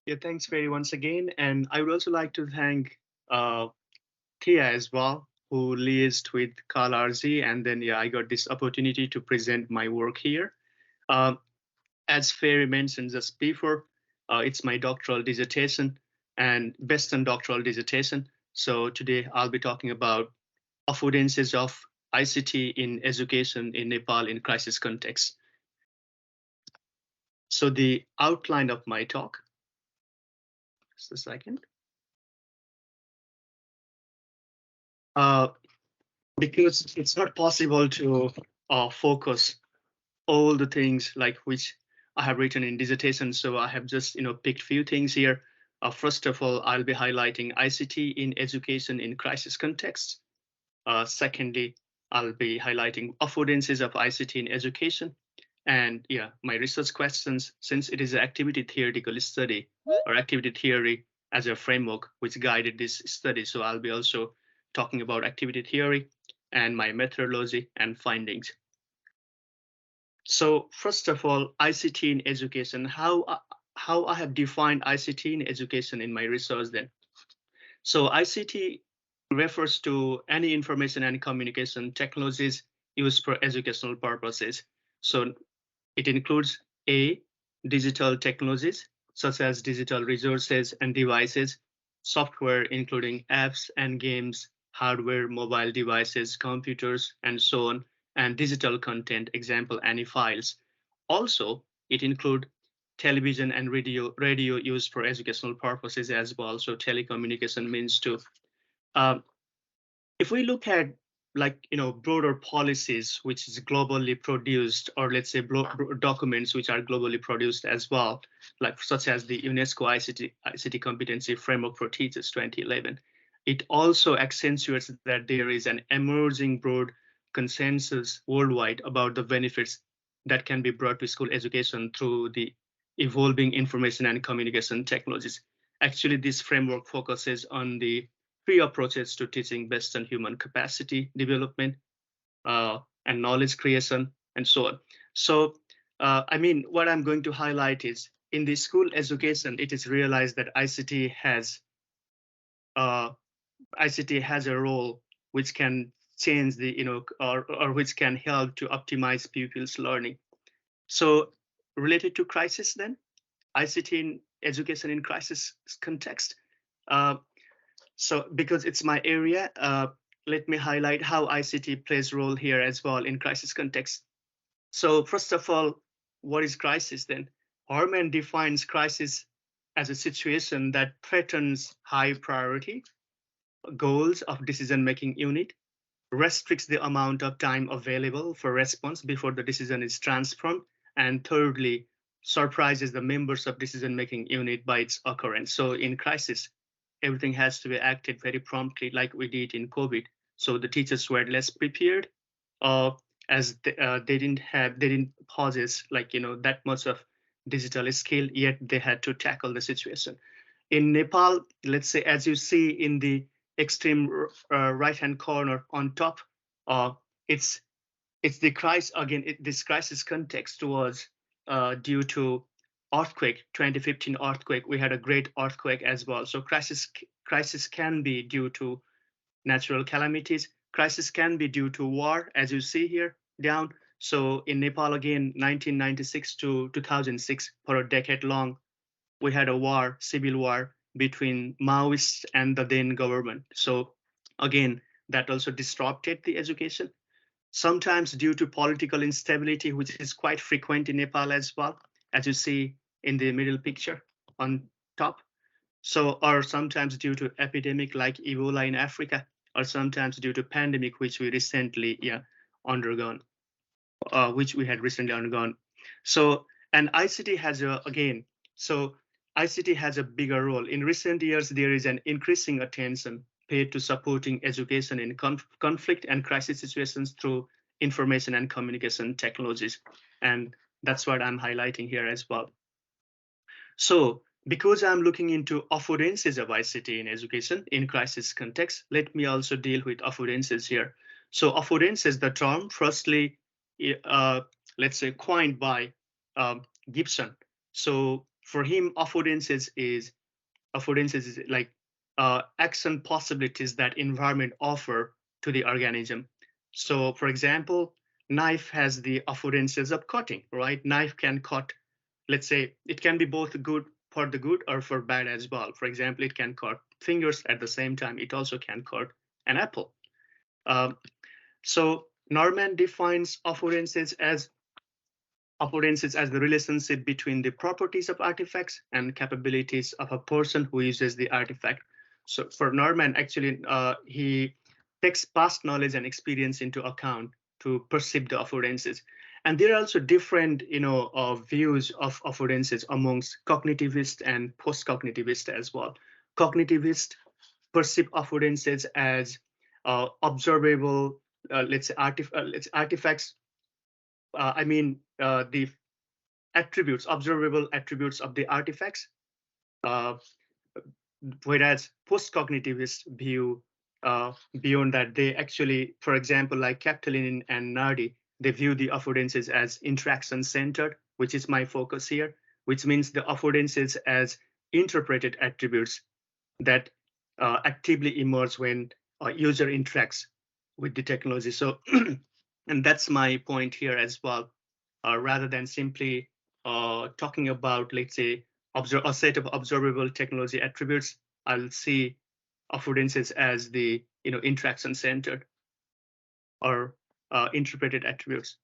Yeah, thanks very once again. And I would also like to thank uh, Thea as well, who liaised with CALRG. And then, yeah, I got this opportunity to present my work here. Um, as Ferry mentioned just before, it's my doctoral dissertation and Western doctoral dissertation. So today I'll be talking about affordances of ICT in education in Nepal in crisis context. So the outline of my talk, just a second. Uh, because it's not possible to focus all the things like which I have written in dissertation. So I have just picked few things here. First of all, I'll be highlighting ICT in education in crisis context. Secondly, I'll be highlighting affordances of ICT in education. And yeah, my research questions, since it is an activity theoretical study or activity theory as a framework which guided this study. So I'll be also talking about activity theory and my methodology and findings. So first of all, ICT in education, how I have defined ICT in education in my research then. So ICT refers to any information and communication technologies used for educational purposes. So it includes A, digital technologies such as digital resources and devices, software including apps and games, hardware, mobile devices, computers, and so on, and digital content, example, any files. Also, it includes television and radio used for educational purposes as well. So telecommunication means too. Um, if we look at like broader policies which is globally produced, or let's say documents which are globally produced as well, like such as the UNESCO ICT competency framework for teachers 2011, it also accentuates that there is an emerging broad consensus worldwide about the benefits that can be brought to school education through the evolving information and communication technologies. Actually, this framework focuses on the three approaches to teaching based on human capacity development uh, and knowledge creation and so on. So, I mean, what I'm going to highlight is in the school education, it is realized that uh, ICT has a role which can change the, or which can help to optimize pupils' learning. So, related to crisis, then ICT in education in crisis context. Uh, So because it's my area, let me highlight how ICT plays a role here as well in crisis context. So first of all, what is crisis then? Harman defines crisis as a situation that threatens high priority goals of decision-making unit, restricts the amount of time available for response before the decision is transformed, and thirdly, surprises the members of decision-making unit by its occurrence. So in crisis, everything has to be acted very promptly, like we did in COVID. So the teachers were less prepared, uh, as they didn't possess like that much of digital skill, yet they had to tackle the situation. In Nepal, let's say, as you see in the extreme right hand corner on top, uh, it's it's the crisis again. This crisis context was due to earthquake 2015 earthquake. We had a great earthquake as well. So crisis can be due to natural calamities. Crisis can be due to war, as you see here down. So in Nepal again, 1996 to 2006, for a decade long, we had a war, civil war between Maoists and the then government. So again, that also disrupted the education, sometimes due to political instability, which is quite frequent in Nepal as well, as you see in the middle picture on top. So, or sometimes due to epidemic like Ebola in Africa, or sometimes due to pandemic, which we recently undergone, which we had recently undergone. So, and ICT has a, again, so ICT has a bigger role. In recent years, there is an increasing attention paid to supporting education in conflict and crisis situations through information and communication technologies. And that's what I'm highlighting here as well. So, because I'm looking into affordances of ICT in education in crisis context, let me also deal with affordances here. So, affordances, the term, firstly, uh, let's say, coined by Gibson. So, For him, affordances is like action possibilities that environment offer to the organism. So, for example, knife has the affordances of cutting, right? Knife can cut, let's say, it can be both good for the good or for bad as well. For example, it can cut fingers at the same time. It also can cut an apple. Um, so Norman defines affordances as the relationship between the properties of artifacts and capabilities of a person who uses the artifact. So for Norman, actually, he takes past knowledge and experience into account to perceive the affordances. And there are also different, views of affordances amongst cognitivists and post-cognitivists as well. Cognitivists perceive affordances as observable, let's say artifacts. The attributes, observable attributes of the artifacts, uh, whereas post-cognitivists view beyond that. They actually, for example, like Kapteyn and Nardi, they view the affordances as interaction-centered, which is my focus here, which means the affordances as interpreted attributes that actively emerge when a user interacts with the technology. So, and that's my point here as well. Rather than simply talking about, let's say, a set of observable technology attributes, I'll see affordances as the interaction centered or interpreted attributes.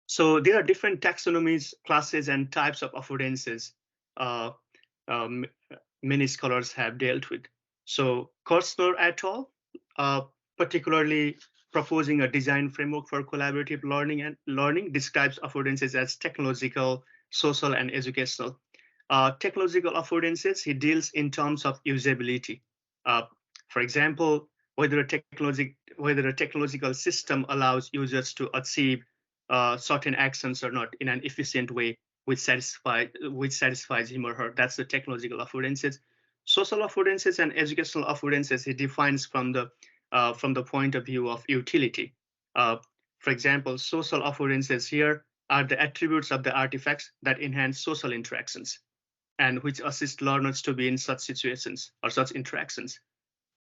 So there are different taxonomies, classes, and types of affordances uh, um, many scholars have dealt with. So Korsner et al., particularly proposing a design framework for collaborative learning, describes affordances as technological, social, and educational. Technological affordances, he deals in terms of usability. Uh, for example, whether a technological system allows users to achieve certain actions or not in an efficient way, which satisfies him or her. That's the technological affordances. Social affordances and educational affordances he defines from the point of view of utility. Uh, for example, social affordances here are the attributes of the artifacts that enhance social interactions and which assist learners to be in such situations or such interactions.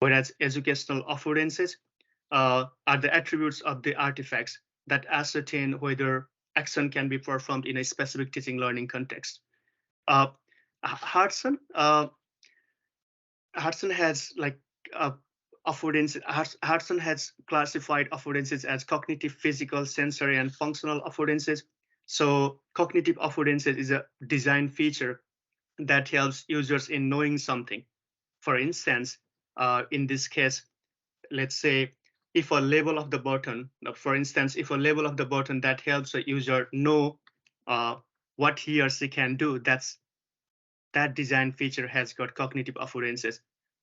Whereas educational affordances are the attributes of the artifacts that ascertain whether action can be performed in a specific teaching learning context. Uh, Hartson, Hartson has like Hartson has classified affordances as cognitive, physical, sensory, and functional affordances. So cognitive affordances is a design feature that helps users in knowing something. For instance, in this case, let's say if a label of the button, for instance, if a label of the button that helps a user know uh, what he or she can do, that design feature has got cognitive affordances.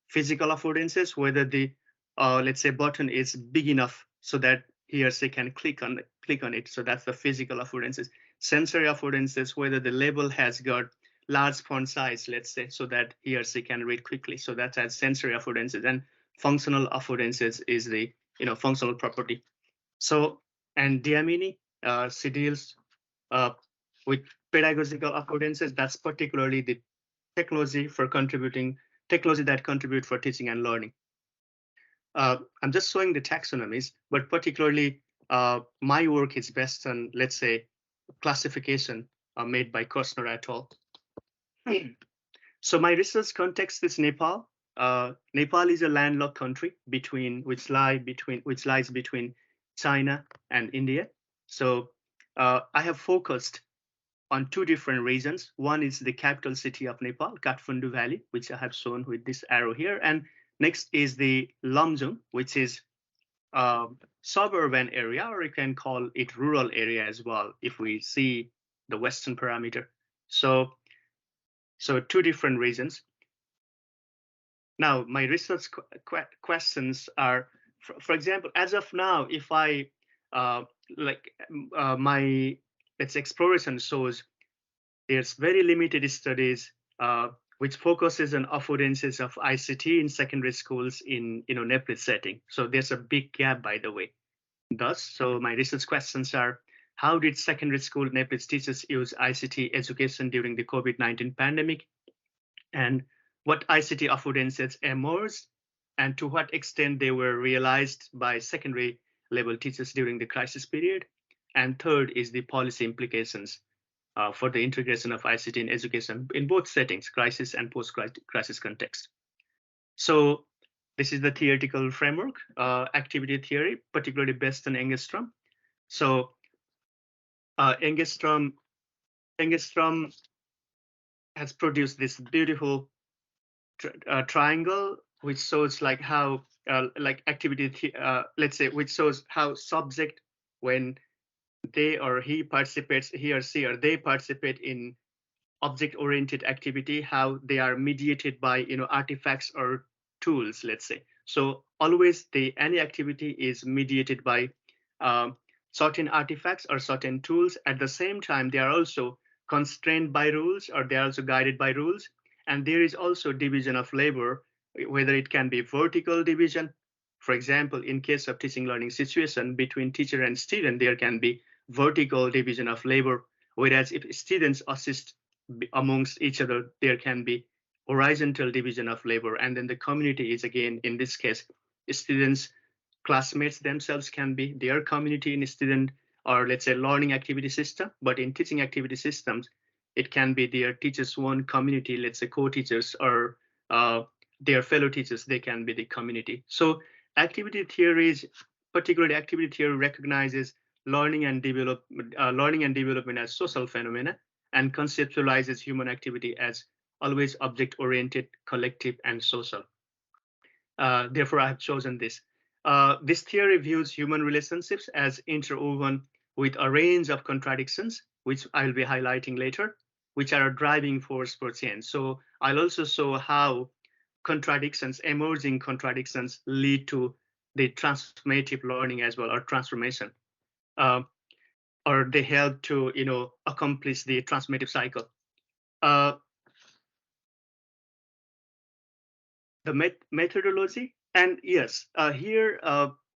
Physical affordances, whether the let's say button is big enough so that he or she can click on it. So that's the physical affordances. Sensory affordances, whether the label has got large font size, let's say, so that he or she can read quickly. So that's as sensory affordances. And functional affordances is the functional property. So and Diamini, she deals uh, with pedagogical affordances. That's particularly the technology that contribute for teaching and learning. I'm just showing the taxonomies, but particularly my work is based on, let's say, classification made by Korsner et al. So my research context is Nepal. Nepal is a landlocked country which lies between China and India. So I have focused on two different regions. One is the capital city of Nepal, Kathmandu Valley, which I have shown with this arrow here. And next is the Lamjung, which is a suburban area, or you can call it rural area as well, if we see the Western parameter. So two different regions. Now, my research questions are, for example, as of now, if I my let's say exploration shows there's very limited studies which focuses on affordances of ICT in secondary schools in Nepal setting. So there's a big gap, by the way. Thus, so my research questions are: how did secondary school Nepalese teachers use ICT education during the COVID-19 pandemic, and what ICT affordances emerged, and to what extent they were realized by secondary level teachers during the crisis period. And third is the policy implications for the integration of ICT in education in both settings, crisis and post-crisis context. So this is the theoretical framework, activity theory, particularly based on Engstrom. So Engstrom has produced this beautiful triangle, which shows like how like activity, let's say, which shows how subject, when they or he participates, he or she or they participate in object-oriented activity, how they are mediated by artifacts or tools, let's say. So always any activity is mediated by um, certain artifacts or certain tools. At the same time, they are also constrained by rules, or they are also guided by rules. And there is also division of labor, whether it can be vertical division. For example, in case of teaching learning situation between teacher and student, there can be vertical division of labor. Whereas if students assist amongst each other, there can be horizontal division of labor. And then the community is, again, in this case, students, classmates themselves can be their community in student, or let's say learning activity system. But in teaching activity systems, it can be their teachers' one community, let's say co-teachers, or their fellow teachers, they can be the community. So activity theories, particularly activity theory, recognizes learning and development as social phenomena, and conceptualizes human activity as always object-oriented, collective, and social. Therefore, I have chosen this. This theory views human relationships as interwoven with a range of contradictions, which I will be highlighting later, which are a driving force for change. So I'll also show how emerging contradictions, lead to the transformative learning as well, or transformation, uh, or they help to accomplish the transformative cycle. Uh, the methodology, and yes, here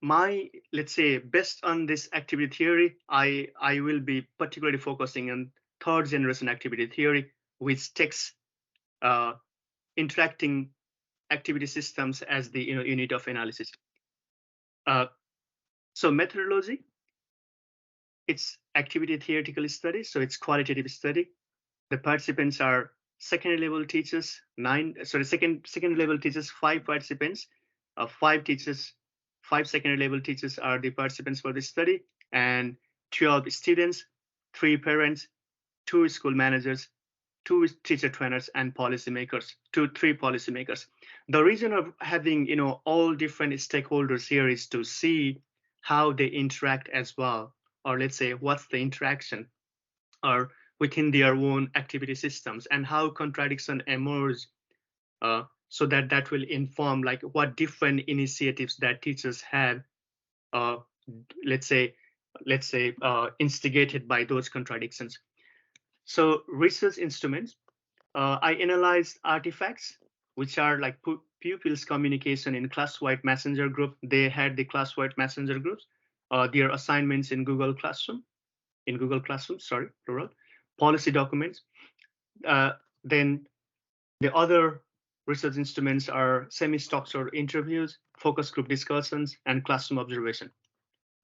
my, let's say, based on this activity theory, I will be particularly focusing on third generation activity theory, which takes uh, interacting activity systems as the unit of analysis. uh, so methodology, it's activity theoretical study, so it's qualitative study. The participants are secondary level teachers, second level teachers, 5 participants, 5 teachers, 5 secondary level teachers are the participants for this study, and 12 students, 3 parents, 2 school managers, 2 teacher trainers, and policymakers, 3 policymakers. The reason of having all different stakeholders here is to see how they interact as well, or let's say what's the interaction, or within their own activity systems, and how contradiction emerge, so that will inform like what different initiatives that teachers have, uh, let's say instigated by those contradictions. So research instruments, I analyzed artifacts, which are like pupils communication in class-wide messenger group. They had the class-wide messenger groups, their assignments in Google Classroom, sorry, plural, policy documents. Then the other research instruments are semi-structured interviews, focus group discussions, and classroom observation.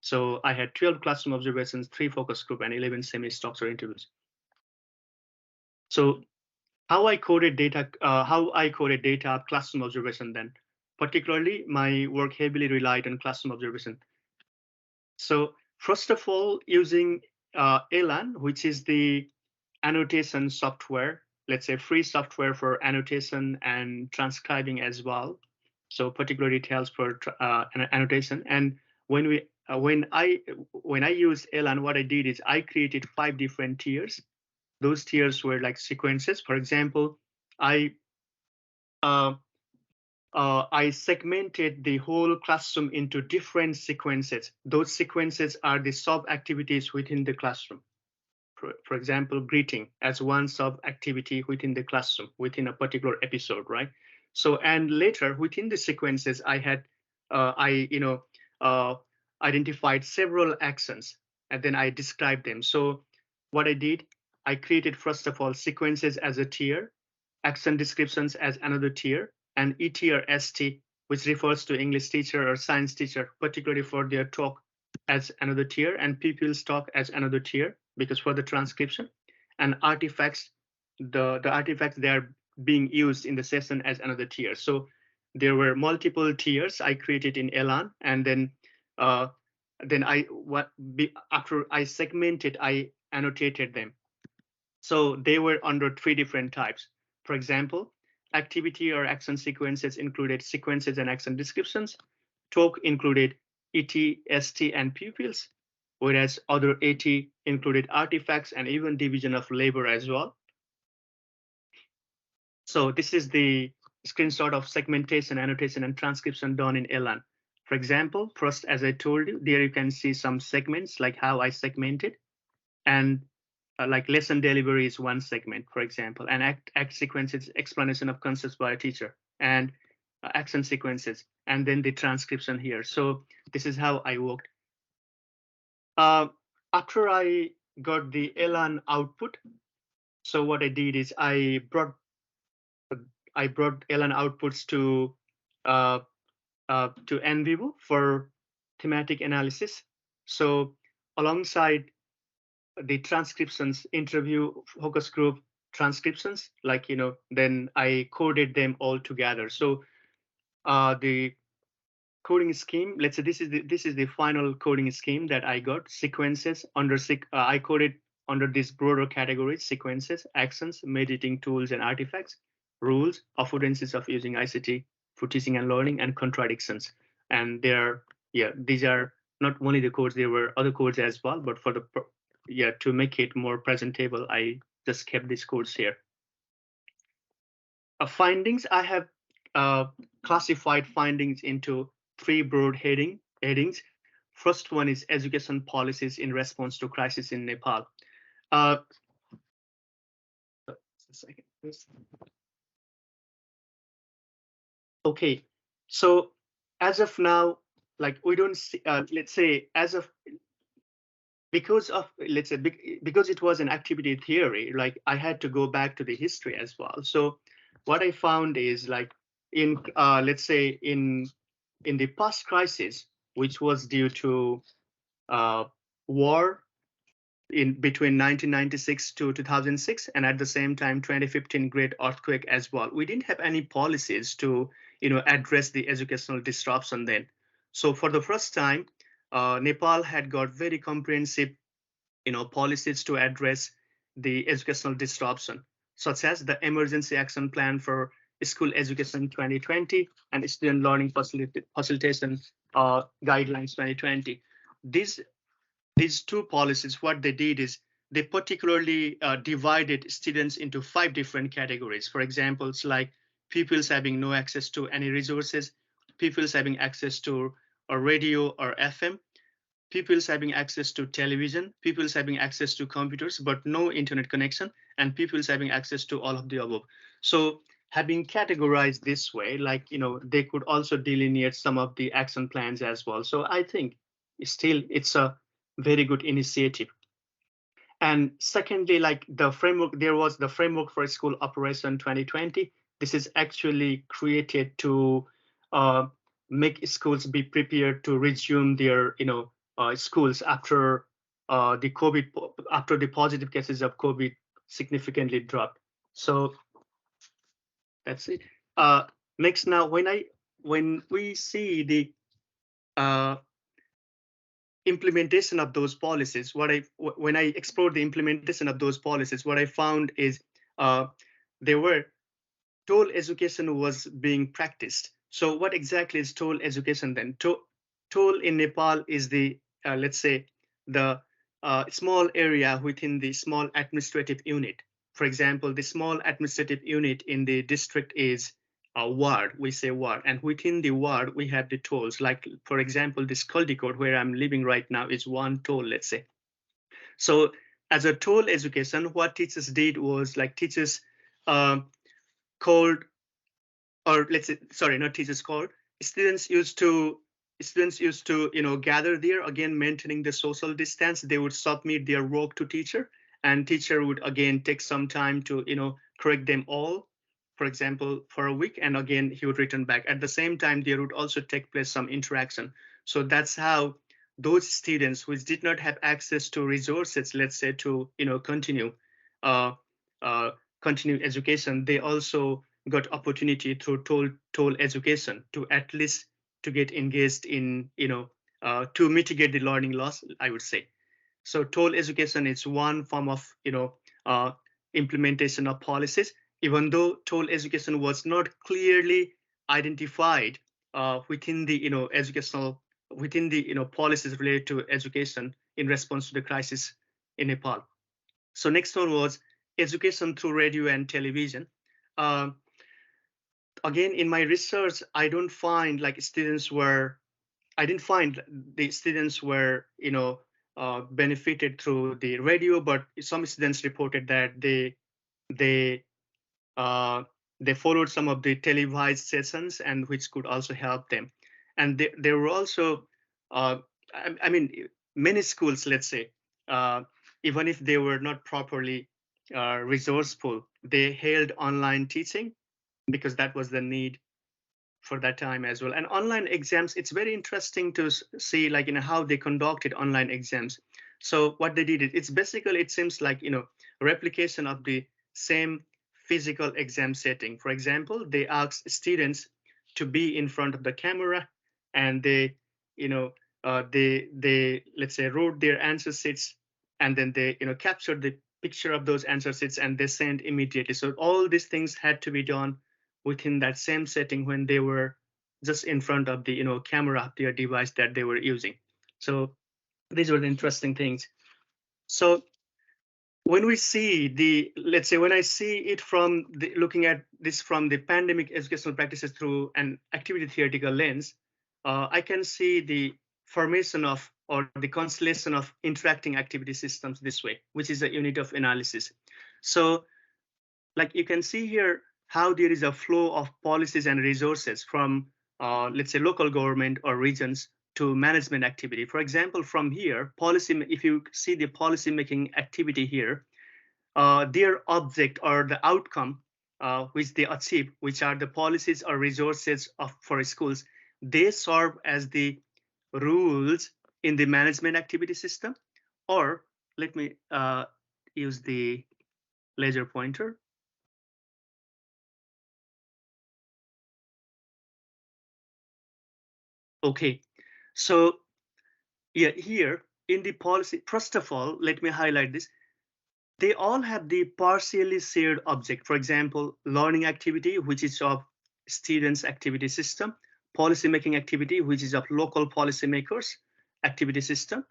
So I had 12 classroom observations, 3 focus group, and 11 semi-structured interviews. So how I coded data classroom observation then. Particularly, my work heavily relied on classroom observation. So first of all, using Elan, which is the annotation software, let's say free software for annotation and transcribing as well. So particularly it helps for annotation. And when I used Elan, what I did is I created 5 different tiers. Those tiers were like sequences. For example, I uh, I segmented the whole classroom into different sequences. Those sequences are the sub activities within the classroom. For example, greeting as one sub activity within the classroom within a particular episode, right? So, and later within the sequences, I had uh, identified several actions. and then I described them. So what I did, I created first of all sequences as a tier, action descriptions as another tier, and ET or ST, which refers to English teacher or science teacher, particularly for their talk, as another tier, and pupils talk as another tier, because for the transcription, and artifacts, the artifacts they are being used in the session as another tier. So there were multiple tiers I created in Elan, and then after I segmented, I annotated them. So they were under 3 different types. For example, activity or action sequences included sequences and action descriptions. Talk included ET, ST, and pupils, whereas other AT included artifacts and even division of labor as well. So this is the screenshot of segmentation, annotation, and transcription done in Elan. For example, first, as I told you, there you can see some segments, like how I segmented, and like lesson delivery is one segment, for example, and act sequences, explanation of concepts by a teacher, and action sequences, and then the transcription here. So this is how I worked. After I got the Elan output, so what I did is I brought Elan outputs to NVivo for thematic analysis. So alongside the transcriptions, interview, focus group transcriptions, like, then I coded them all together. So the coding scheme, let's say this is the final coding scheme that I got. Sequences under I coded under these broader categories: sequences, actions, meditating tools and artifacts, rules, affordances of using ICT for teaching and learning, and contradictions. And these are not only the codes, there were other codes as well, but for to make it more presentable, I just kept these codes here. Findings, I have classified findings into 3 broad headings. First one is education policies in response to crisis in Nepal. Second, please. Okay, so as of now, like we don't see, let's say as of, because it was an activity theory, like I had to go back to the history as well. So what I found is, like, in let's say in the past crisis, which was due to war in between 1996 to 2006, and at the same time 2015 great earthquake as well, we didn't have any policies to address the educational disruption then. So for the first time, Nepal had got very comprehensive policies to address the educational disruption, such as the Emergency Action Plan for School Education 2020 and Student Learning Facilitation Guidelines 2020. These 2 policies, what they did is they particularly divided students into 5 different categories. For example, it's like pupils having no access to any resources, pupils having access to a radio or FM, pupils having access to television, pupils having access to computers but no internet connection, and pupils having access to all of the above. So having categorized this way, like, they could also delineate some of the action plans as well. So I think still it's a very good initiative. And secondly, like the framework, there was the framework for school operation 2020. This is actually created to make schools be prepared to resume their schools after the positive cases of COVID significantly dropped. So that's it. Next, now when we see the implementation of those policies, when I explored the implementation of those policies, what I found is there were toll education was being practiced. So what exactly is toll education then? Toll in Nepal is the let's say the small area within the small administrative unit. For example, the small administrative unit in the district is a ward, we say ward, and within the ward we have the tolls. Like, for example, this Caldicot where I'm living right now is one toll, let's say. So as a toll education, what teachers did was, like, teachers called, or let's say, sorry, not teachers called, students used to students used to, gather there, again, maintaining the social distance. They would submit their work to teacher, and teacher would again take some time to, correct them all, for example, for a week, and again, he would return back. At the same time, there would also take place some interaction. So that's how those students which did not have access to resources, let's say, to, uh, uh, continue education, they also got opportunity through toll education to at least to get engaged in, to mitigate the learning loss, I would say. So toll education is one form of, uh, implementation of policies, even though toll education was not clearly identified within the, educational, within the, policies related to education in response to the crisis in Nepal. So next one was education through radio and television. Um, Again, in my research, I didn't find the students were, benefited through the radio, but some students reported that they uh, they followed some of the televised sessions, and which could also help them. And there were also, I mean, many schools, let's say, uh, even if they were not properly resourceful, they held online teaching because that was the need for that time as well. And online exams, it's very interesting to see, like, how they conducted online exams. So what they did, it's basically, it seems like, replication of the same physical exam setting. For example, they asked students to be in front of the camera, and you know they, let's say, wrote their answer sheets, and then they, captured the picture of those answer sheets, and they sent immediately. So all these things had to be done within that same setting when they were just in front of the, camera of their device that they were using. So these were the interesting things. So when we see the, let's say, when I see it from the, looking at this from the pandemic educational practices through an activity theoretical lens, I can see the formation of, or the constellation of interacting activity systems this way, which is a unit of analysis. So like you can see here how there is a flow of policies and resources from, let's say, local government or regions to management activity. For example, from here, policy, if you see the policy making activity here, their object or the outcome which they achieve, which are the policies or resources for schools, they serve as the rules in the management activity system. Or let me use the laser pointer. Okay, so yeah, here in the policy, first of all, let me highlight this. They all have the partially shared object. For example, learning activity, which is of students' activity system, policy making activity, which is of local policymakers activity system,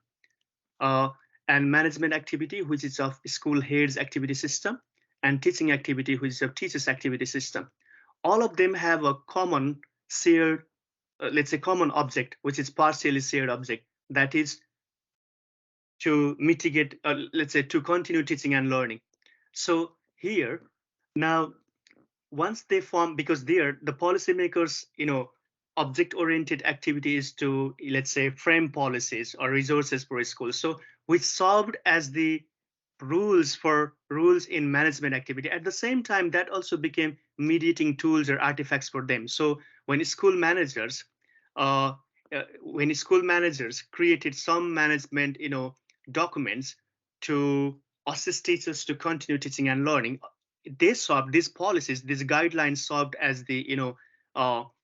uh, and management activity, which is of school heads activity system, and teaching activity, which is of teachers activity system. All of them have a common shared, let's say, common object, which is partially shared object, that is to mitigate, let's say, to continue teaching and learning. So here, now, once they form, because there, the policymakers, object-oriented activity is to, let's say, frame policies or resources for schools. So which served as the rules in management activity. At the same time, that also became mediating tools or artifacts for them. So when school managers, uh, when school managers created some management, documents to assist teachers to continue teaching and learning, they served, these policies, these guidelines served as the,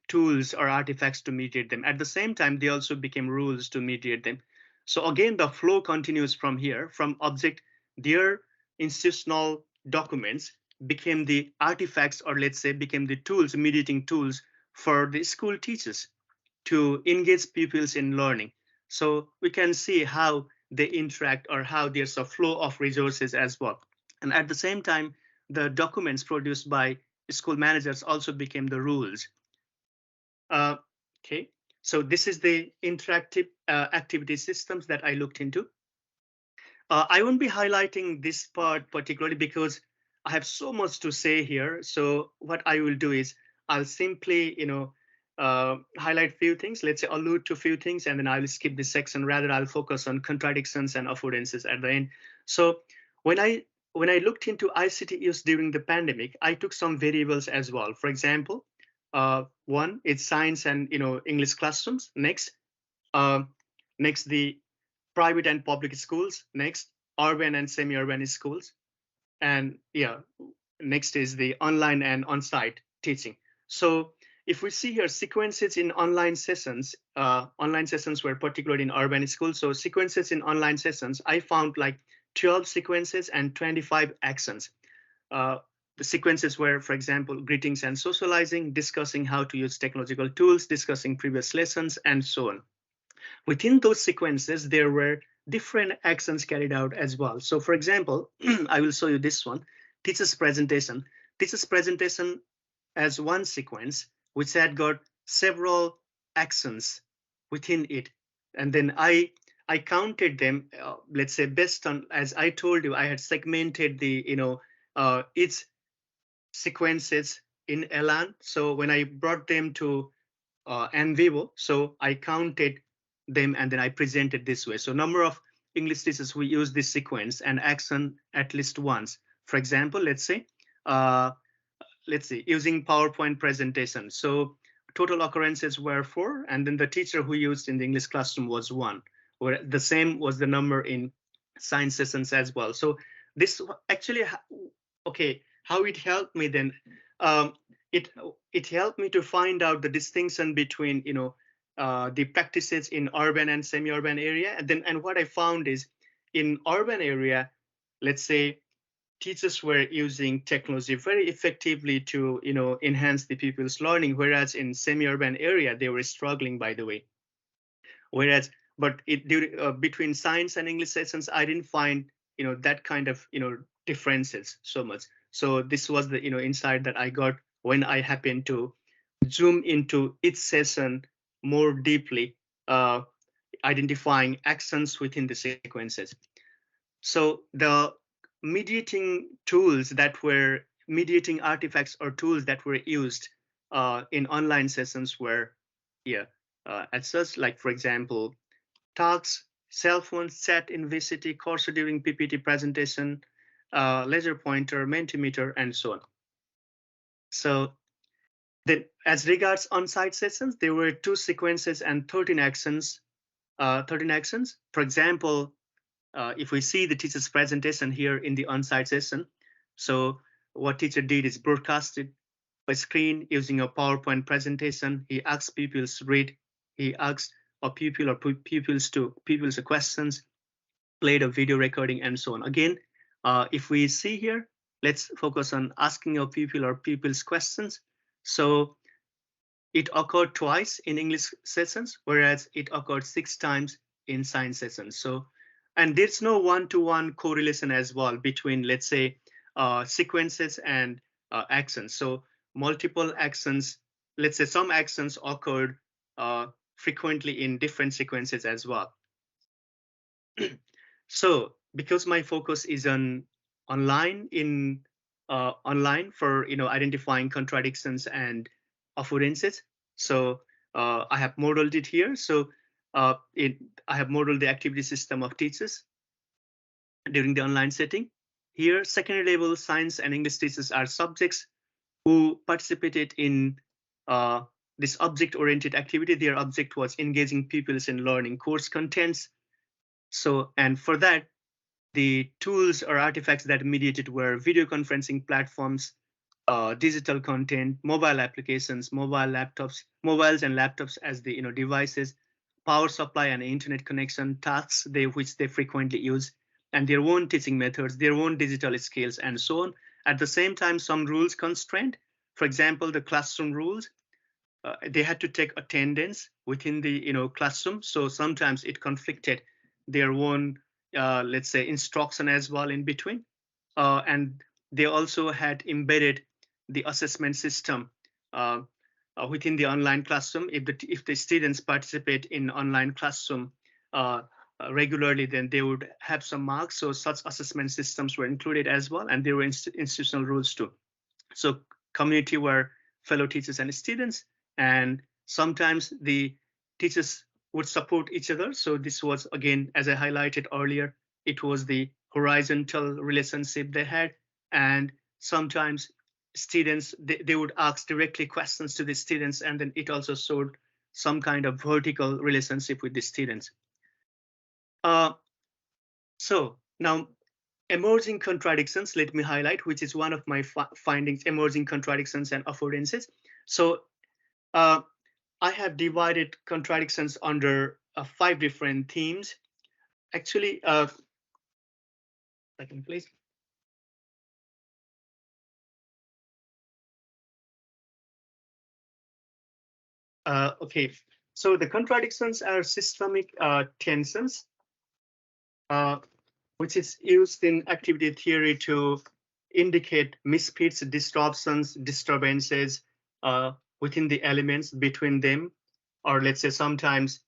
tools or artifacts to mediate them. At the same time, they also became rules to mediate them. So again, the flow continues from here, from object, their institutional documents became the artifacts, or let's say became the tools, mediating tools for the school teachers to engage pupils in learning. So we can see how they interact, or how there's a flow of resources as well. And at the same time, the documents produced by school managers also became the rules. Uh, okay, so this is the interactive activity systems that I looked into. I won't be highlighting this part particularly because I have so much to say here. So what I will do is I'll simply, highlight few things, let's say allude to few things, and then I will skip this section. Rather, I'll focus on contradictions and affordances at the end. So when I looked into ICT use during the pandemic, I took some variables as well. For example, one, it's science and English classrooms. Uh, next the private and public schools. Next, urban and semi-urban schools. And yeah, next is the online and on-site teaching. So if we see here sequences in online sessions were particularly in urban schools. So sequences in online sessions, I found like 12 sequences and 25 actions. The sequences were, for example, greetings and socializing, discussing how to use technological tools, discussing previous lessons, and so on. Within those sequences, there were different actions carried out as well. So for example, I will show you this one, teacher's presentation. Teacher's presentation as one sequence, which had got several actions within it. And then I counted them, let's say based on, as I told you, I had segmented the, each sequences in Elan. So when I brought them to NVivo, so I counted them and then I presented this way. So number of English teachers who use this sequence and action at least once. For example, let's say using PowerPoint presentation. So total occurrences were 4, and then the teacher who used in the English classroom was 1, or the same was the number in science sessions as well. So this actually, okay, how it helped me then, it helped me to find out the distinction between the practices in urban and semi-urban area. And what I found is in urban area, let's say teachers were using technology very effectively to enhance the pupils' learning, whereas in semi-urban area they were struggling, by the way. Whereas, but between science and English sessions, I didn't find that kind of differences so much. So this was the insight that I got when I happened to zoom into each session more deeply, identifying actions within the sequences. So the mediating artifacts or tools that were used in online sessions were as such, like for example, talks, cell phones, chat in VCT, cursor during PPT presentation, laser pointer, Mentimeter, and so on. So then as regards on-site sessions, there were 2 sequences and 13 actions. For example, if we see the teacher's presentation here in the on-site session, so what teacher did is broadcasted by screen using a PowerPoint presentation. He asked pupils to read. He asked a pupil or pupils questions, played a video recording, and so on. Again, if we see here, let's focus on asking a pupil or pupils questions. So it occurred twice in English sessions, whereas it occurred 6 times in science sessions. So, and there's no one-to-one correlation as well between, let's say, sequences and actions. So multiple actions, let's say some actions occurred frequently in different sequences as well. So because my focus is on online for identifying contradictions and affordances, so I have modeled it here. So I have modeled the activity system of teachers during the online setting. Here, secondary level science and English teachers are subjects who participated in this object-oriented activity. Their object was engaging pupils in learning course contents. So, and for that, the tools or artifacts that mediated were video conferencing platforms, digital content, mobile applications, mobiles and laptops as the devices, power supply and internet connection, tasks which they frequently use, and their own teaching methods, their own digital skills, and so on. At the same time, some rules constrained. For example, the classroom rules. They had to take attendance within the classroom, so sometimes it conflicted their own let's say instruction as well in between, and they also had embedded the assessment system within the online classroom. If the students participate in online classroom regularly, then they would have some marks. So such assessment systems were included as well, and there were institutional rules too. So community were fellow teachers and students, and Sometimes the teachers would support each other. So this was, again, as I highlighted earlier, it was the horizontal relationship they had. And sometimes students, they would ask directly questions to the students, and then it also showed some kind of vertical relationship with the students. Uh, so now, emerging contradictions, let me highlight, which is one of my findings, emerging contradictions and affordances. So uh, I have divided contradictions under 5 different themes. Actually, second please. Okay, so the contradictions are systemic tensions, uh, which is used in activity theory to indicate misfits, disruptions, disturbances within the elements between them, or let's say sometimes,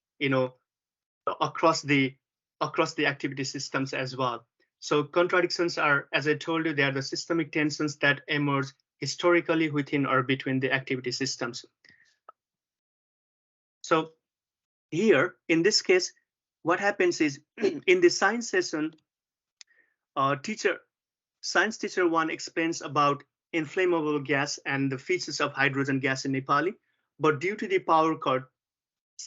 across the activity systems as well. So contradictions are, as I told you, they are the systemic tensions that emerge historically within or between the activity systems. So here, in this case, what happens is in the science session, teacher science teacher 1 explains about inflammable gas and the features of hydrogen gas in Nepali, but due to the power cut,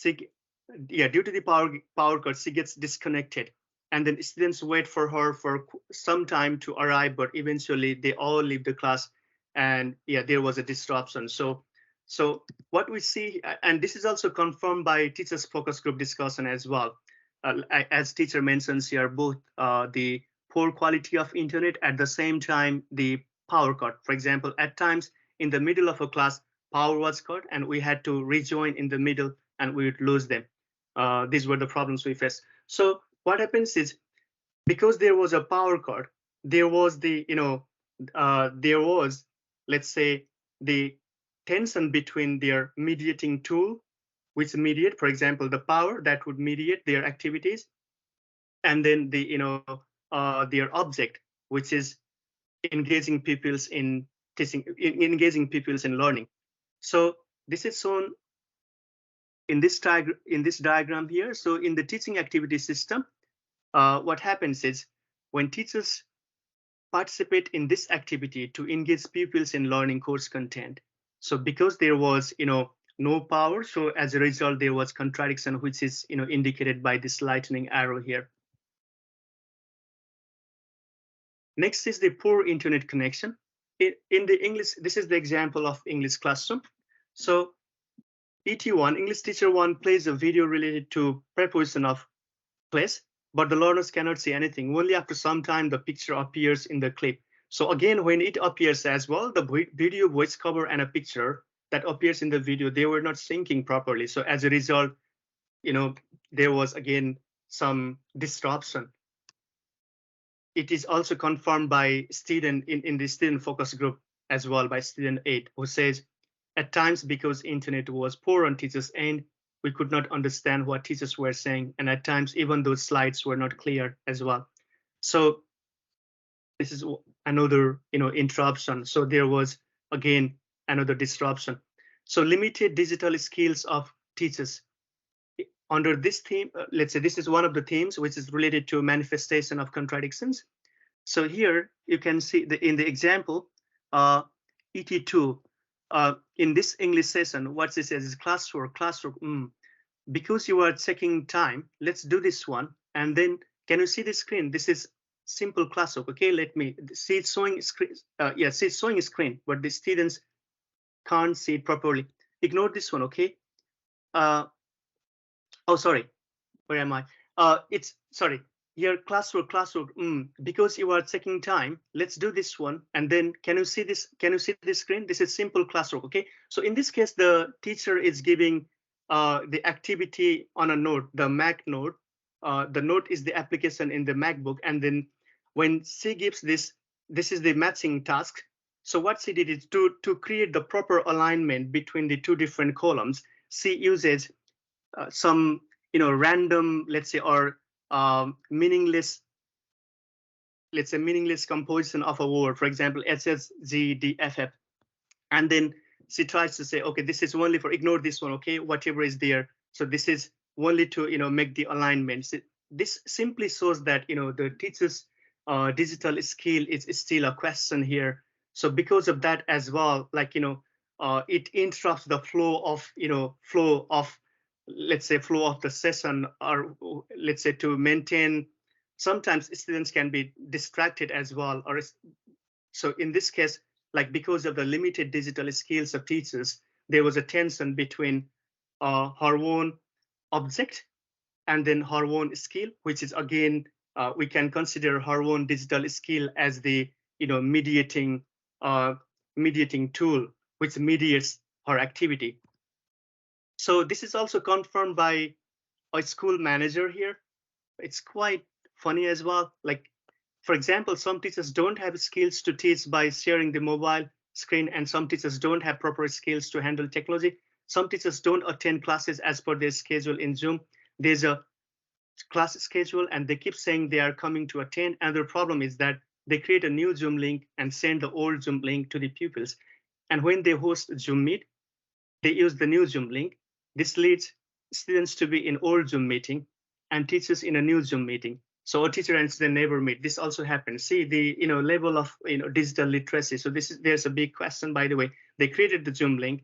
due to the power cut, she gets disconnected, and then students wait for her for some time to arrive, but eventually they all leave the class, and yeah, there was a disruption. So what we see, and this is also confirmed by teachers focus group discussion as well, as teacher mentions here, both the poor quality of internet, at the same time the power cut. For example, at times in the middle of a class, power was cut and we had to rejoin in the middle and we would lose them. These were the problems we faced. So what happens is, because there was a power cut, there was there was, let's say, the tension between their mediating tool, which mediate, for example, the power that would mediate their activities, and then their object, which is engaging pupils in teaching, engaging pupils in learning. So this is shown in this diagram here. So in the teaching activity system, what happens is, when teachers participate in this activity to engage pupils in learning course content, so because there was no power, so as a result there was contradiction, which is indicated by this lightning arrow here. Next is the poor internet connection. In the English, this is the example of English classroom. So ET1, English teacher 1, plays a video related to preposition of place, but the learners cannot see anything. Only after some time the picture appears in the clip. So again, when it appears as well, the video voice cover and a picture that appears in the video, they were not syncing properly. So as a result, there was again some disruption. It is also confirmed by student in the student focus group as well, by student 8, who says, at times, because internet was poor on teachers' end, we could not understand what teachers were saying, and at times even those slides were not clear as well. So this is another interruption. So there was again another disruption. So limited digital skills of teachers. Under this theme, let's say this is one of the themes which is related to manifestation of contradictions. So here you can see in the example, ET2, in this English session, what it says is classwork. Because you are checking time, let's do this one. And then can you see the screen? This is simple classwork. Okay, let me see it showing screen. Yeah, see it's showing a screen, but the students can't see it properly. Ignore this one, okay? Oh, sorry, where am I? It's sorry. Here, classwork. Because you are checking time, let's do this one. And then can you see this? Can you see this screen? This is simple classwork, okay? So in this case, the teacher is giving the activity on a note, the Mac note. The note is the application in the MacBook. And then when she gives this, this is the matching task. So what she did is to create the proper alignment between the two different columns, she uses some random, let's say, or meaningless, let's say, meaningless composition of a word, for example, SSGDFF, and then she tries to say, okay, this is only for, ignore this one, okay, whatever is there. So this is only to, make the alignments. This simply shows that, the teacher's digital skill is still a question here. So because of that as well, like, it interrupts the flow of, let's say, flow of the session, or let's say to maintain, sometimes students can be distracted as well. Or so in this case, like because of the limited digital skills of teachers, there was a tension between her own object and then her own skill, which is again, we can consider her own digital skill as the, mediating mediating tool, which mediates her activity. So this is also confirmed by a school manager here. It's quite funny as well. Like, for example, some teachers don't have skills to teach by sharing the mobile screen, and some teachers don't have proper skills to handle technology. Some teachers don't attend classes as per their schedule in Zoom. There's a class schedule and they keep saying they are coming to attend. And the problem is that they create a new Zoom link and send the old Zoom link to the pupils. And when they host Zoom Meet, they use the new Zoom link. This leads students to be in old Zoom meeting and teachers in a new Zoom meeting. So a teacher and student never meet. This also happens. See the level of digital literacy. So there's a big question, by the way. They created the Zoom link,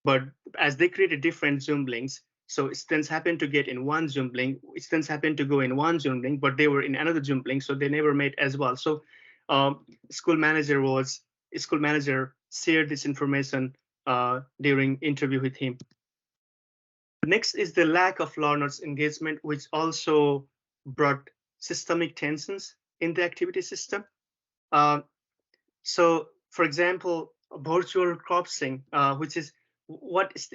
but as they created different Zoom links, so students happen to get in one Zoom link, students happen to go in one Zoom link, but they were in another Zoom link, so they never met as well. So school manager shared this information during interview with him. Next is the lack of learners' engagement, which also brought systemic tensions in the activity system. So, for example, virtual crossing, which is what is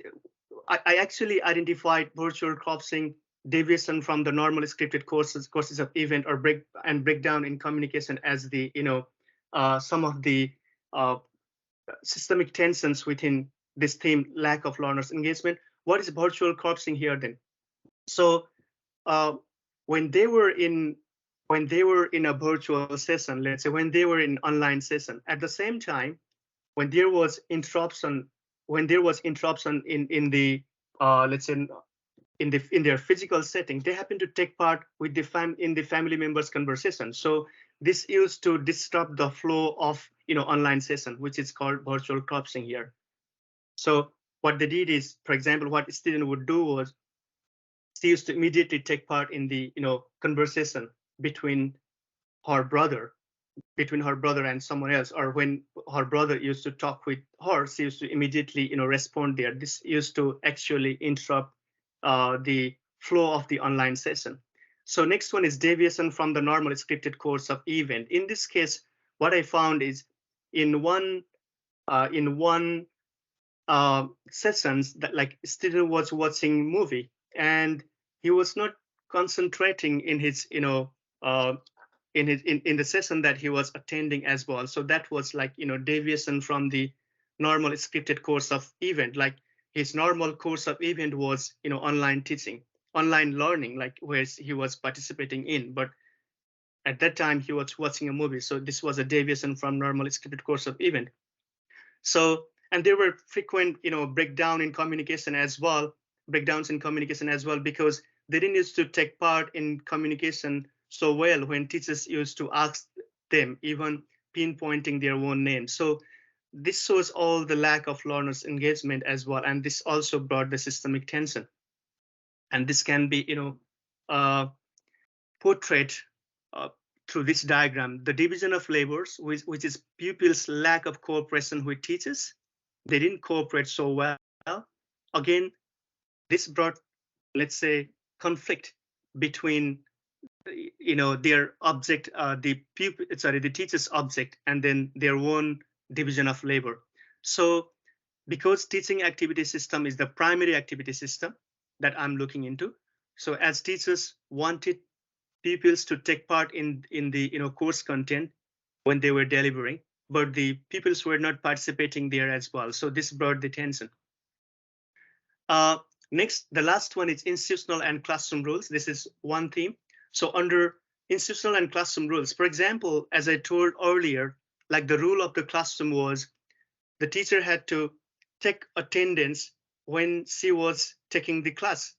I actually identified virtual crossing deviation from the normal scripted courses of event or breakdown in communication as the some of the systemic tensions within this theme, lack of learners engagement. What is virtual crossing here then? So when they were in a virtual session, let's say when they were in online session, at the same time, when there was interruption in the let's say in their physical setting, they happen to take part with the family members conversation. So this used to disrupt the flow of online session, which is called virtual crossing here. So what they did is, for example, what a student would do was she used to immediately take part in the conversation between her brother and someone else, or when her brother used to talk with her, she used to immediately respond there. This used to actually interrupt the flow of the online session. So next one is deviation from the normal scripted course of event. In this case, what I found is in one sessions that like student was watching movie and he was not concentrating in his in the session that he was attending as well. So that was like deviation from the normal scripted course of event. Like his normal course of event was online teaching, online learning, like where he was participating in, but at that time he was watching a movie. So this was a deviation from normal scripted course of event. So, and there were frequent breakdowns in communication as well, because they didn't used to take part in communication so well when teachers used to ask them, even pinpointing their own name. So this shows all the lack of learners engagement as well, and this also brought the systemic tension. And this can be portrayed through this diagram. The division of labors, which is pupils' lack of cooperation with teachers. They didn't cooperate so well. Again, this brought, let's say, conflict between their object, the teacher's object, and then their own division of labor. So because teaching activity system is the primary activity system that I'm looking into, so as teachers wanted pupils to take part in the course content when they were delivering, but the pupils were not participating there as well. So this brought the tension. Next, the last one is institutional and classroom rules. This is one theme. So under institutional and classroom rules, for example, as I told earlier, like the rule of the classroom was the teacher had to take attendance when she was taking the class.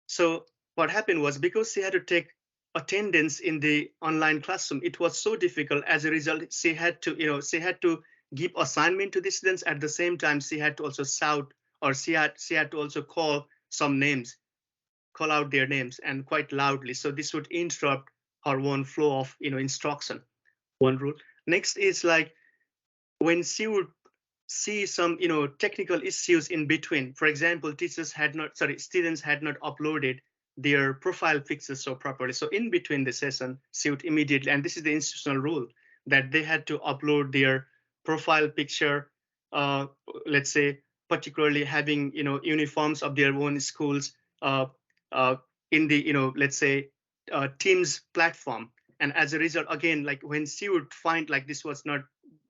So what happened was, because she had to take attendance in the online classroom, it was so difficult. As a result, she had to, she had to give assignment to the students. At the same time, she had to also shout, or she had to also call out their names, and quite loudly. So this would interrupt her one flow of instruction. One rule. Next is like, when she would see some technical issues in between. For example, students had not uploaded their profile pictures so properly. So in between the session, she would immediately, and this is the institutional rule, that they had to upload their profile picture, uh, let's say, particularly having uniforms of their own schools, uh, uh, in the let's say, Teams platform. And as a result, again, like, when she would find like this was not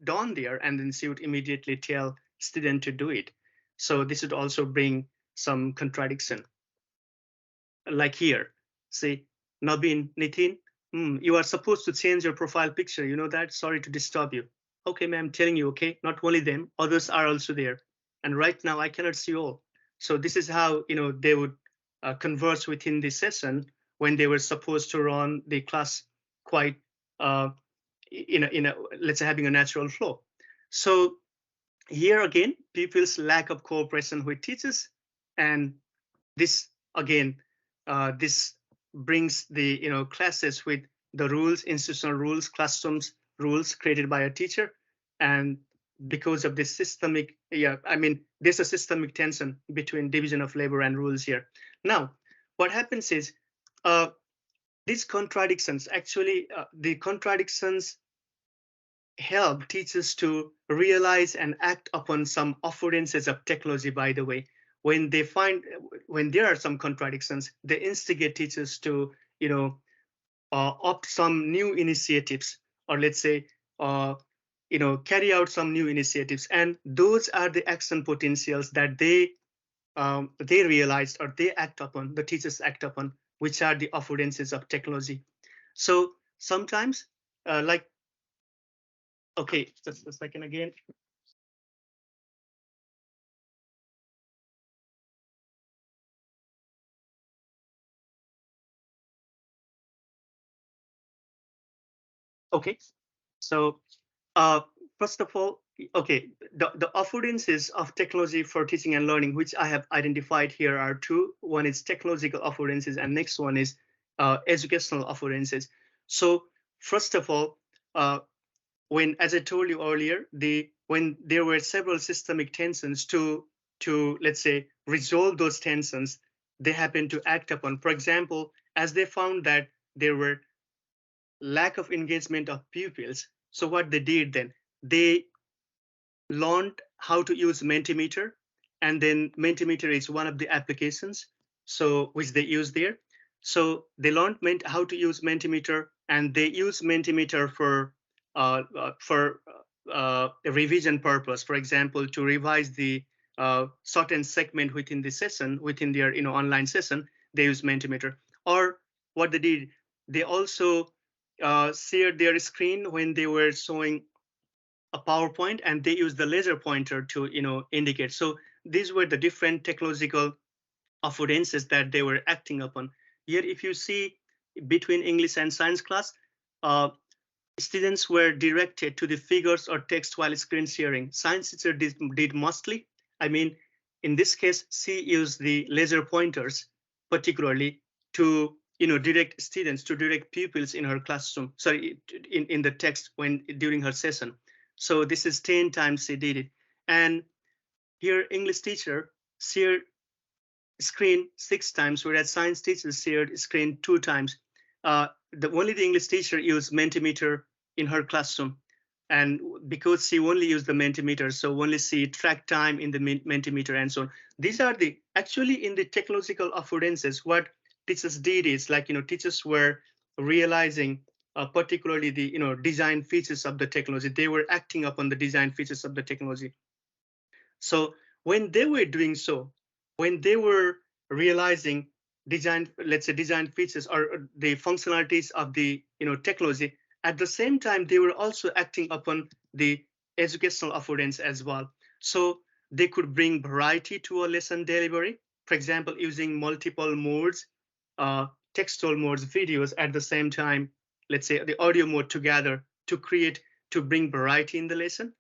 done there, and then she would immediately tell student to do it. So this would also bring some contradiction. Like here, say, Nabin, Nitin, you are supposed to change your profile picture. You know that? Sorry to disturb you. Okay, ma'am, telling you, okay, not only them, others are also there. And right now I cannot see all. So this is how, they would converse within the session, when they were supposed to run the class quite, uh, in a, let's say, having a natural flow. So here again, pupils' lack of cooperation with teachers, and this again, this brings the classes with the rules, institutional rules, classrooms rules created by a teacher, and because of this systemic, there's a systemic tension between division of labor and rules here. Now, what happens is, these contradictions, actually, the contradictions help teachers to realize and act upon some affordances of technology. By the way, when when there are some contradictions, they instigate teachers to opt some new initiatives, or let's say, carry out some new initiatives, and those are the action potentials that they realized, or they act upon, the teachers act upon, which are the affordances of technology. So sometimes, like, okay, just a second again. Okay, so uh, first of all, okay, the affordances of technology for teaching and learning, which I have identified here, are two. One is technological affordances, and next one is educational affordances. So first of all, as I told you earlier, when there were several systemic tensions, to let's say resolve those tensions, they happened to act upon. For example, as they found that there were lack of engagement of pupils. So what they did then, they learned how to use Mentimeter, and then Mentimeter is one of the applications, so which they use there. So they learned how to use Mentimeter, and they use Mentimeter for a revision purpose. For example, to revise the certain segment within the session, within their online session, they use Mentimeter. Or what they did, they also shared their screen when they were showing a PowerPoint, and they use the laser pointer to indicate. So these were the different technological affordances that they were acting upon. Here, if you see, between English and science class, uh, students were directed to the figures or text while screen sharing. Science teacher did mostly. I mean, in this case, she used the laser pointers, particularly to direct students, to direct pupils in her classroom. Sorry, in the text during her session. So this is 10 times she did it. And here, English teacher shared screen 6 times, whereas science teacher shared screen 2 times. Only the English teacher used Mentimeter in her classroom. And because she only used the Mentimeter, so only she tracked time in the Mentimeter and so on. These are actually in the technological affordances, what teachers did is, like, teachers were realizing particularly the design features of the technology. They were acting upon the design features of the technology. So when they were doing so, when they were realizing let's say design features or the functionalities of the technology, at the same time they were also acting upon the educational affordance as well. So they could bring variety to a lesson delivery. For example, using multiple modes, textual modes, videos at the same time, let's say the audio mode together to bring variety in the lesson,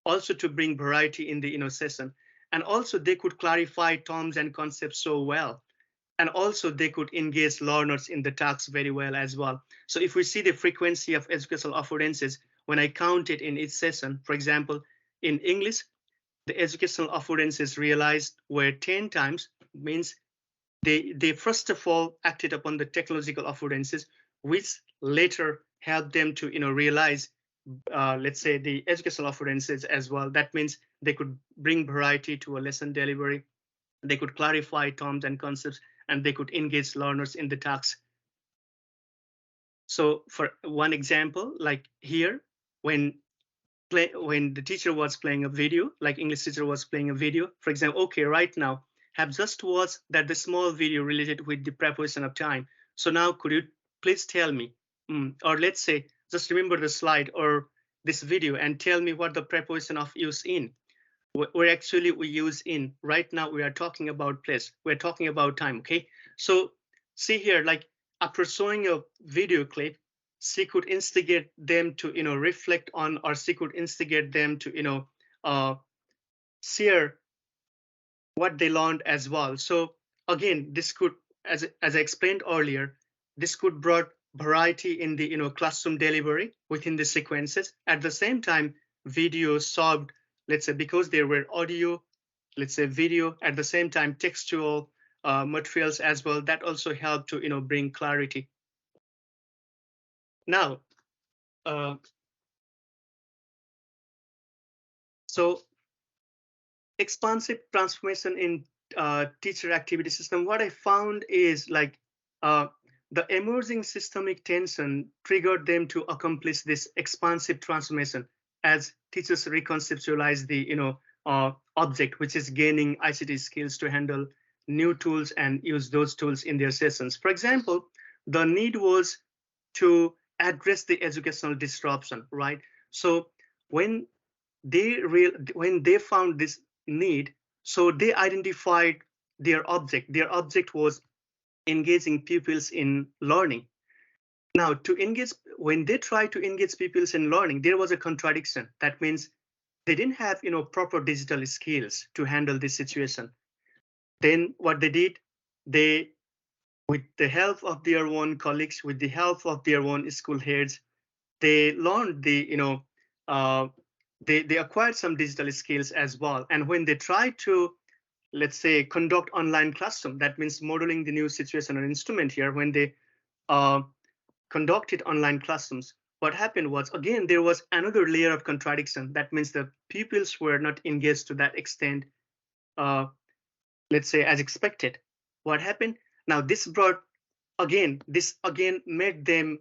also to bring variety in the session. And also they could clarify terms and concepts so well. And also they could engage learners in the tasks very well as well. So if we see the frequency of educational affordances, when I count it in each session, for example, in English, the educational affordances realized were 10 times, means they first of all acted upon the technological affordances, which later helped them to realize, let's say, the educational affordances as well. That means they could bring variety to a lesson delivery, they could clarify terms and concepts, and they could engage learners in the tasks. So for one example, like here, when the teacher was playing a video, like English teacher was playing a video, for example, okay, right now, have just watched that the small video related with the preparation of time. So now could you please tell me, or let's say, just remember the slide or this video and tell me what the preparation of use in. Where actually we use in. Right now we are talking about place, we're talking about time, okay? So see here, like after showing a video clip, she could instigate them to reflect on, or she could instigate them to share what they learned as well. So again, this could, as I explained earlier, this could brought variety in the classroom delivery within the sequences. At the same time, video solved, let's say, because there were audio, let's say video, at the same time textual materials as well, that also helped to bring clarity. Now, so expansive transformation in teacher activity system, what I found is like the emerging systemic tension triggered them to accomplish this expansive transformation as teachers reconceptualize the object, which is gaining ICT skills to handle new tools and use those tools in their sessions. For example, the need was to address the educational disruption, right? So when when they found this need, so they identified their object. Their object was engaging pupils in learning. Now, to engage, when they tried to engage pupils in learning, there was a contradiction. That means they didn't have proper digital skills to handle this situation. Then what they did, they, with the help of their own colleagues, with the help of their own school heads, they learned the they acquired some digital skills as well. And when they tried to, let's say, conduct online classroom, that means modeling the new situation and instrument here, when they conducted online classrooms, what happened was, again, there was another layer of contradiction. That means the pupils were not engaged to that extent, let's say, as expected. What happened? Now this again made them,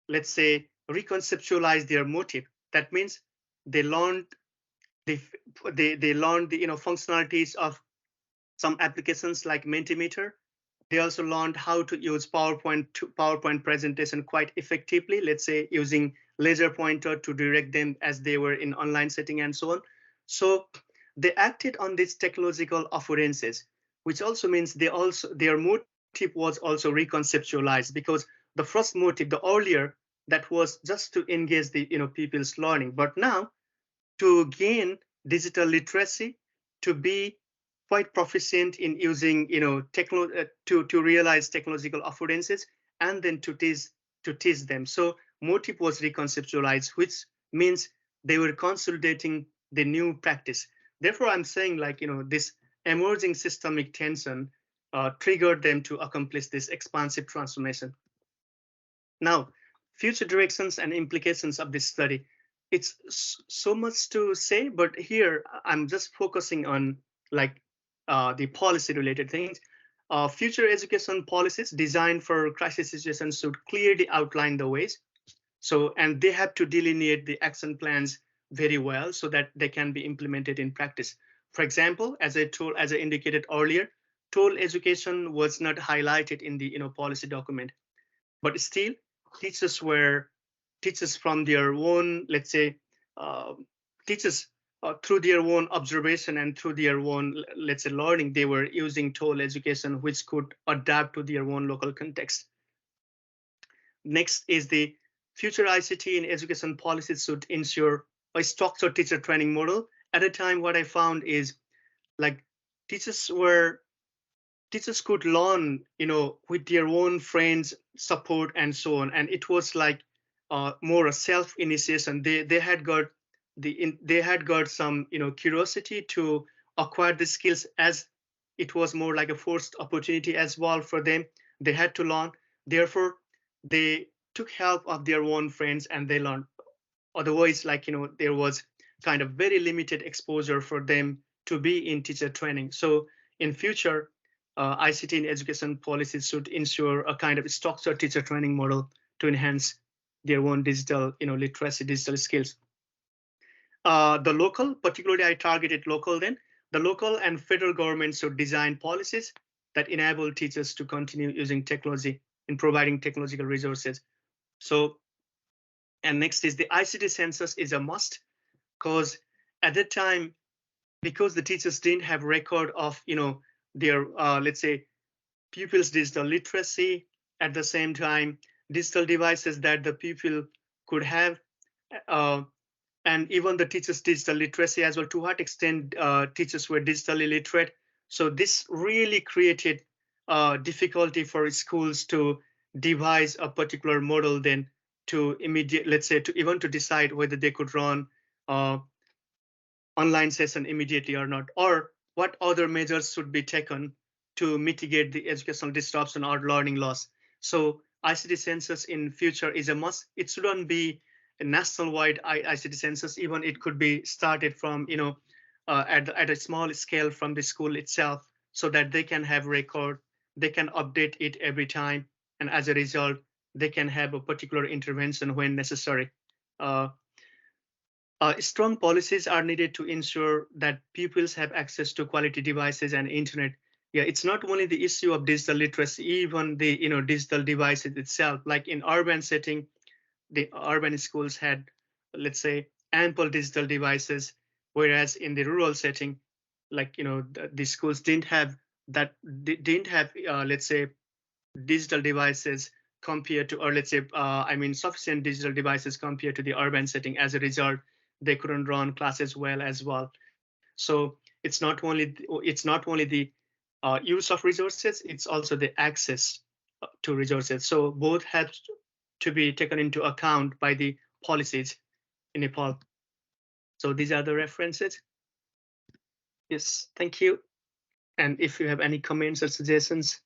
let's say, reconceptualize their motive. That means they learned they learned the functionalities of some applications like Mentimeter. They also learned how to use PowerPoint presentation quite effectively, let's say using laser pointer to direct them as they were in online setting and so on. So they acted on these technological affordances, which also means their motive was also reconceptualized, because the first motive, the earlier, that was just to engage the people's learning, but now to gain digital literacy, to be quite proficient in using to realize technological affordances, and then to teach them. So motive was reconceptualized, which means they were consolidating the new practice. Therefore, I'm saying, like, this emerging systemic tension triggered them to accomplish this expansive transformation. Now, future directions and implications of this study. It's so much to say, but here I'm just focusing on, like, the policy related things. Future education policies designed for crisis situations should clearly outline the ways. So, and they have to delineate the action plans very well so that they can be implemented in practice. For example, as I indicated earlier, tool education was not highlighted in the policy document, but still teachers from their own, let's say, teachers through their own observation and through their own, let's say, learning, they were using tool education, which could adapt to their own local context. Next is the future ICT in education policies should ensure a structured teacher training model. At a time, what I found is like teachers were teachers could learn, with their own friends, support, and so on. And it was like more a self-initiation. They had got they had got some, curiosity to acquire the skills, as it was more like a forced opportunity as well for them. They had to learn. Therefore, they took help of their own friends and they learned. Otherwise, like, there was kind of very limited exposure for them to be in teacher training. So in future, ICT in education policies should ensure a kind of structured teacher training model to enhance their own digital, literacy, digital skills. The local, particularly I targeted local then, the local and federal governments should design policies that enable teachers to continue using technology in providing technological resources. So, and next is the ICT census is a must, because at that time, because the teachers didn't have record of, their, let's say, pupils' digital literacy, at the same time, digital devices that the pupil could have, uh, and even the teachers' digital literacy as well, to what extent teachers were digitally literate. So this really created difficulty for schools to devise a particular model then to immediate, let's say, to even to decide whether they could run uh, online session immediately or not, or what other measures should be taken to mitigate the educational disruption or learning loss. So ICT census in future is a must. It shouldn't be a national-wide ICT census. Even it could be started from, at a small scale from the school itself, so that they can have record, they can update it every time, and as a result, they can have a particular intervention when necessary. Uh, Strong policies are needed to ensure that pupils have access to quality devices and internet. Yeah, it's not only the issue of digital literacy, even the, digital devices itself. Like in urban setting, the urban schools had, let's say, ample digital devices, whereas in the rural setting, like, the schools didn't have that, didn't have, let's say, digital devices compared to, or let's say, sufficient digital devices compared to the urban setting. As a result, they couldn't run classes well as well. So it's not only the use of resources, it's also the access to resources. So both have to be taken into account by the policies in Nepal. So these are the references. Yes, thank you. And if you have any comments or suggestions,